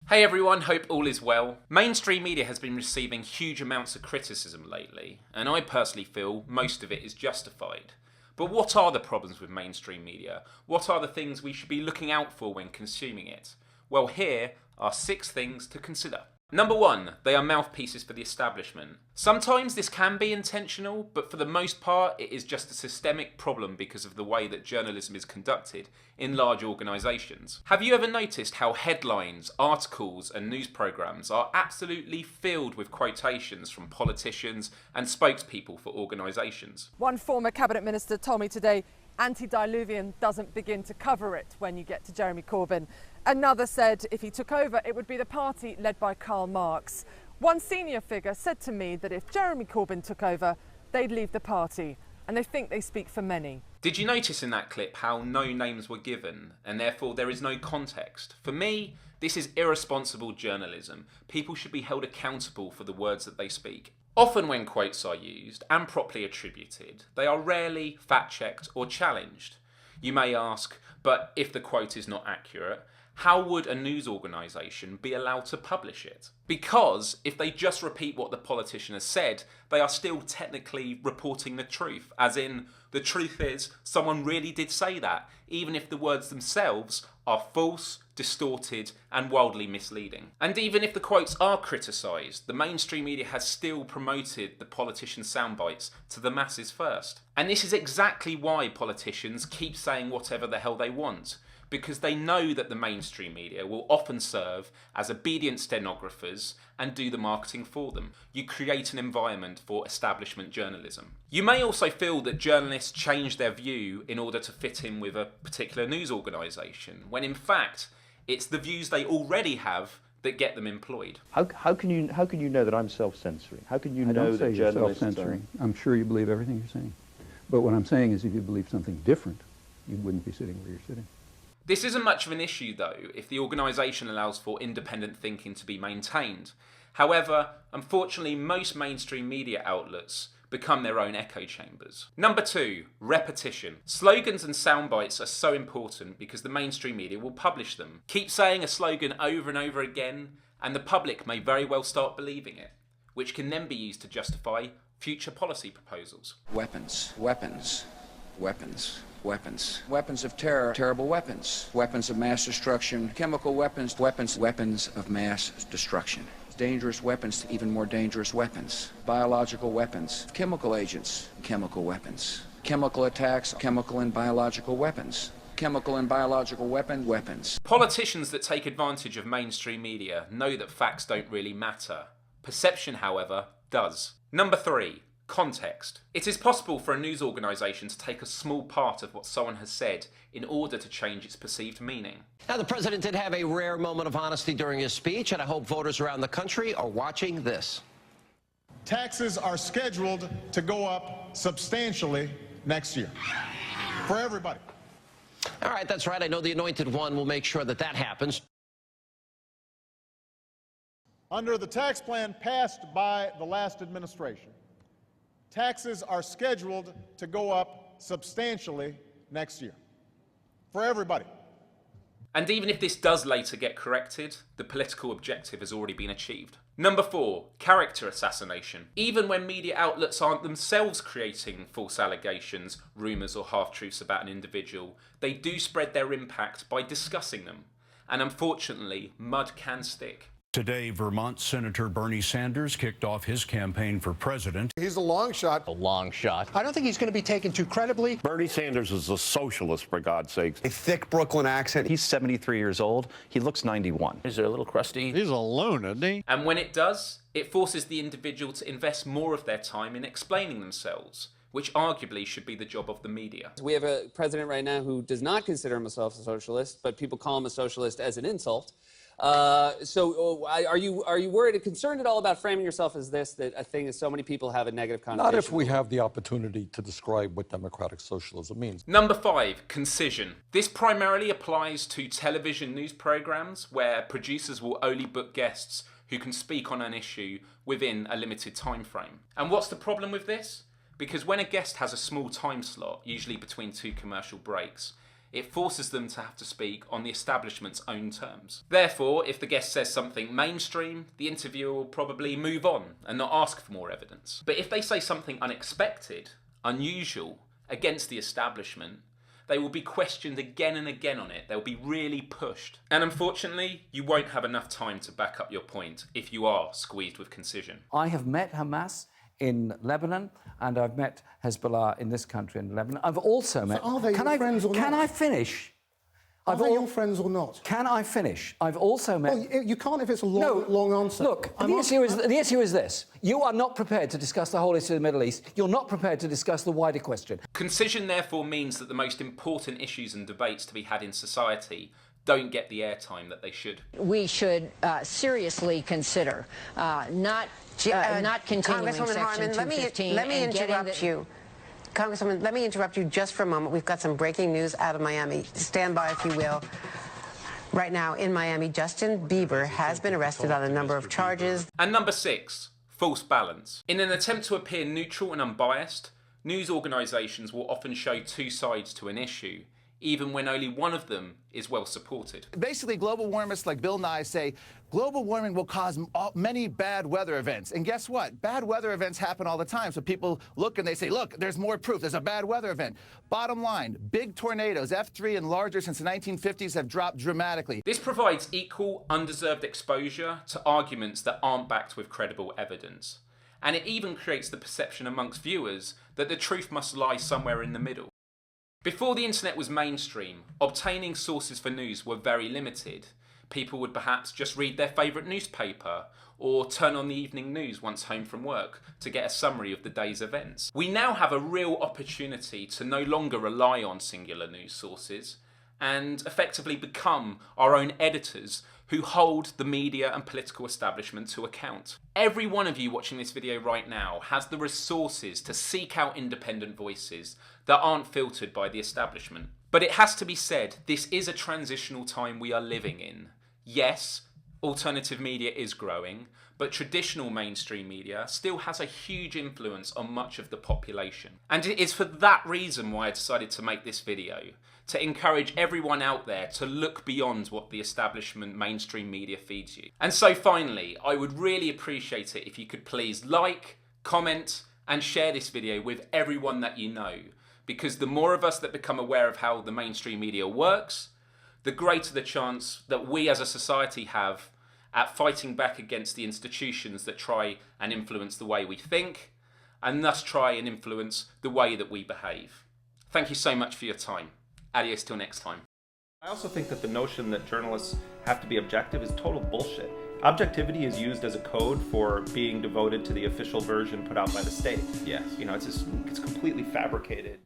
Hey everyone, hope all is well. Mainstream media has been receiving huge amounts of criticism lately, and I personally feel most of it is justified. But what are the problems with mainstream media? What are the things we should be looking out for when consuming it? Well, here are 6 things to consider. Number 1, they are mouthpieces for the establishment. Sometimes this can be intentional, but for the most part it is just a systemic problem because of the way that journalism is conducted in large organisations. Have you ever noticed how headlines, articles and news programmes are absolutely filled with quotations from politicians and spokespeople for organisations? One former cabinet minister told me today antediluvian doesn't begin to cover it when you get to Jeremy Corbyn. Another said if he took over, it would be the party led by Karl Marx. One senior figure said to me that if Jeremy Corbyn took over, they'd leave the party, and they think they speak for many. Did you notice in that clip how no names were given, and therefore there is no context? For me, this is irresponsible journalism. People should be held accountable for the words that they speak. Often when quotes are used, and properly attributed, they are rarely fact-checked or challenged. You may ask, but if the quote is not accurate, how would a news organisation be allowed to publish it? Because if they just repeat what the politician has said, they are still technically reporting the truth, as in, the truth is, someone really did say that, even if the words themselves are false, distorted and wildly misleading. And even if the quotes are criticised, the mainstream media has still promoted the politician's soundbites to the masses first. And this is exactly why politicians keep saying whatever the hell they want, because they know that the mainstream media will often serve as obedient stenographers and do the marketing for them. You create an environment for establishment journalism. You may also feel that journalists change their view in order to fit in with a particular news organisation, when in fact, it's the views they already have that get them employed. How can you know that I'm self-censoring? How can you know don't say that you're journalists self-censoring. I'm sure you believe everything you're saying. But what I'm saying is if you believe something different, you wouldn't be sitting where you're sitting. This isn't much of an issue though, if the organisation allows for independent thinking to be maintained. However, unfortunately most mainstream media outlets become their own echo chambers. Number 2, repetition. Slogans and soundbites are so important because the mainstream media will publish them. Keep saying a slogan over and over again and the public may very well start believing it, which can then be used to justify future policy proposals. Weapons, weapons, weapons. Weapons. Weapons of terror, terrible weapons. Weapons of mass destruction, chemical weapons, weapons of mass destruction. Dangerous weapons to even more dangerous weapons. Biological weapons, chemical agents, chemical weapons. Chemical attacks, chemical and biological weapons. Chemical and biological weapons. Politicians that take advantage of mainstream media know that facts don't really matter. Perception, however, does. Number 3. Context. It is possible for a news organisation to take a small part of what someone has said in order to change its perceived meaning. Now, the president did have a rare moment of honesty during his speech, and I hope voters around the country are watching this. Taxes are scheduled to go up substantially next year for everybody. All right, that's right. I know the Anointed One will make sure that that happens. Under the tax plan passed by the last administration, taxes are scheduled to go up substantially next year for everybody. And even if this does later get corrected, the political objective has already been achieved. Number 4, character assassination. Even when media outlets aren't themselves creating false allegations, rumours or half-truths about an individual, they do spread their impact by discussing them. And unfortunately, mud can stick. Today, Vermont Senator Bernie Sanders kicked off his campaign for president. He's a long shot. A long shot. I don't think he's going to be taken too credibly. Bernie Sanders is a socialist, for God's sakes. A thick Brooklyn accent. He's 73 years old. He looks 91. Is there a little crusty? He's alone, isn't he? And when it does, it forces the individual to invest more of their time in explaining themselves, which arguably should be the job of the media. We have a president right now who does not consider himself a socialist, but people call him a socialist as an insult. So are you worried and concerned at all about framing yourself as this, that a thing that so many people have a negative connotation? Not if we have the opportunity to describe what democratic socialism means. Number 5, concision. This primarily applies to television news programs where producers will only book guests who can speak on an issue within a limited time frame. And what's the problem with this? Because when a guest has a small time slot, usually between 2 commercial breaks, It forces them to have to speak on the establishment's own terms. Therefore, if the guest says something mainstream, the interviewer will probably move on and not ask for more evidence. But if they say something unexpected, unusual, against the establishment, they will be questioned again and again on it. They'll be really pushed. And unfortunately, you won't have enough time to back up your point if you are squeezed with Concision. I have met Hamas in Lebanon, and I've met Hezbollah in this country in Lebanon. I've also met... So are they your friends or not? Can I finish? Are they your friends or not? Can I finish? I've also met... Well, you can't if it's a long answer. Look, the issue is this. You are not prepared to discuss the whole issue of the Middle East. You're not prepared to discuss the wider question. Concision therefore means that the most important issues and debates to be had in society don't get the airtime that they should. We should seriously consider not continuing Section 215. Let me interrupt you. Congresswoman, let me interrupt you just for a moment. We've got some breaking news out of Miami. Stand by, if you will. Right now in Miami, Justin Bieber has been arrested on a number of charges. And number 6, false balance. In an attempt to appear neutral and unbiased, news organisations will often show two sides to an issue, even when only one of them is well supported. Basically, global warmists like Bill Nye say global warming will cause many bad weather events. And guess what? Bad weather events happen all the time. So people look and they say, look, there's more proof. There's a bad weather event. Bottom line, big tornadoes, F3 and larger since the 1950s, have dropped dramatically. This provides equal, undeserved exposure to arguments that aren't backed with credible evidence. And it even creates the perception amongst viewers that the truth must lie somewhere in the middle. Before the internet was mainstream, obtaining sources for news were very limited. People would perhaps just read their favourite newspaper or turn on the evening news once home from work to get a summary of the day's events. We now have a real opportunity to no longer rely on singular news sources and effectively become our own editors who hold the media and political establishment to account. Every one of you watching this video right now has the resources to seek out independent voices that aren't filtered by the establishment. But it has to be said, this is a transitional time we are living in. Yes, alternative media is growing, but traditional mainstream media still has a huge influence on much of the population. And it is for that reason why I decided to make this video, to encourage everyone out there to look beyond what the establishment mainstream media feeds you. And so finally, I would really appreciate it if you could please like, comment, and share this video with everyone that you know, because the more of us that become aware of how the mainstream media works, the greater the chance that we as a society have at fighting back against the institutions that try and influence the way we think, and thus try and influence the way that we behave. Thank you so much for your time. Adios till next time. I also think that the notion that journalists have to be objective is total bullshit. Objectivity is used as a code for being devoted to the official version put out by the state. Yes. You know, it's completely fabricated.